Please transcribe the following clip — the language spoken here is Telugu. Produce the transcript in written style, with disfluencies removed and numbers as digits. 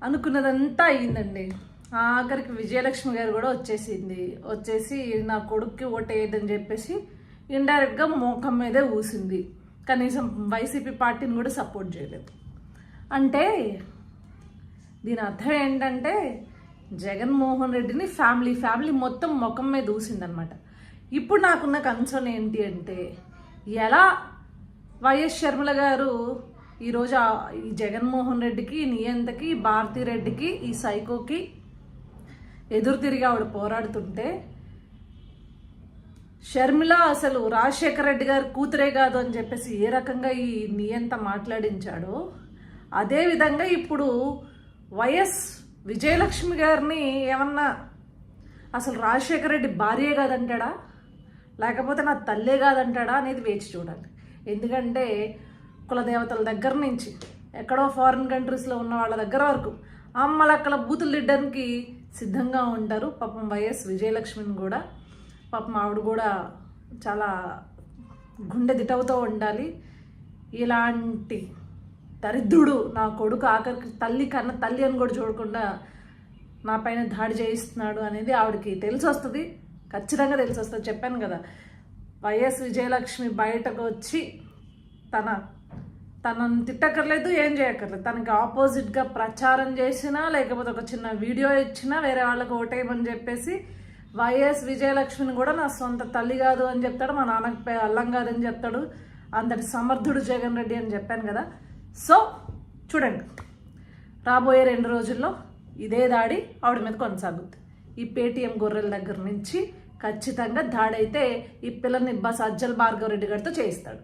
అనుకున్నదంతా అయ్యిందండి. ఆఖరికి విజయలక్ష్మి గారు కూడా వచ్చేసి నా కొడుక్కి ఓటేయద్దని చెప్పేసి ఇండైరెక్ట్గా మోకం మీదే ఊసింది. కనీసం వైసీపీ పార్టీని కూడా సపోర్ట్ చేయలేదు. అంటే దీని అర్థం ఏంటంటే జగన్మోహన్ రెడ్డిని ఫ్యామిలీ మొత్తం ముఖం మీద ఊసిందనమాట. ఇప్పుడు నాకున్న కన్సర్న్ ఏంటి అంటే, ఎలా వైఎస్ షర్మిల గారు ఈరోజు ఈ జగన్మోహన్ రెడ్డికి, నియంతకి, భారతిరెడ్డికి, ఈ సైకోకి ఎదురు తిరిగి ఆవిడ పోరాడుతుంటే, షర్మిల అసలు రాజశేఖర రెడ్డి గారు కూతురే కాదు అని చెప్పేసి ఏ రకంగా ఈ నియంత మాట్లాడించాడో, అదేవిధంగా ఇప్పుడు వైఎస్ విజయలక్ష్మి గారిని ఏమన్నా అసలు రాజశేఖర రెడ్డి భార్యే కాదంటాడా, లేకపోతే నా తల్లే కాదంటాడా అనేది వేచి చూడాలి. ఎందుకంటే కులదేవతల దగ్గర నుంచి ఎక్కడో ఫారిన్ కంట్రీస్లో ఉన్న వాళ్ళ దగ్గర వరకు అమ్మలక్కల బూతులు తిట్టడానికి సిద్ధంగా ఉంటారు. పాపం వైఎస్ విజయలక్ష్మిని కూడా పాపం ఆవిడ కూడా చాలా గుండె దిటవుతూ ఉండాలి. ఇలాంటి దరిద్రుడు నా కొడుకు ఆఖరికి తల్లి కన్నా తల్లి అని కూడా చూడకుండా నా పైన దాడి చేయిస్తున్నాడు అనేది ఆవిడకి తెలిసి వస్తుంది, ఖచ్చితంగా తెలిసి వస్తుంది. చెప్పాను కదా, వైఎస్ విజయలక్ష్మి బయటకు వచ్చి తనను తిట్టక్కర్లేదు, ఏం చేయక్కర్లేదు, తనకి ఆపోజిట్గా ప్రచారం చేసినా లేకపోతే ఒక చిన్న వీడియో ఇచ్చినా వేరే వాళ్ళకి ఓటేయమని చెప్పేసి వైఎస్ విజయలక్ష్మిని కూడా నా సొంత తల్లి కాదు అని చెప్తాడు, మా నాన్నకి అల్లం కాదని చెప్తాడు. అంతటి సమర్థుడు జగన్ రెడ్డి అని చెప్పాను కదా. సో చూడండి, రాబోయే 2 రోజుల్లో ఇదే దాడి ఆవిడ మీద కొనసాగుద్ది. ఈ పేటీఎం గొర్రెల దగ్గర నుంచి ఖచ్చితంగా దాడి అయితే ఈ పిల్లని సజ్జల భార్గవ రెడ్డి గారితో చేయిస్తాడు.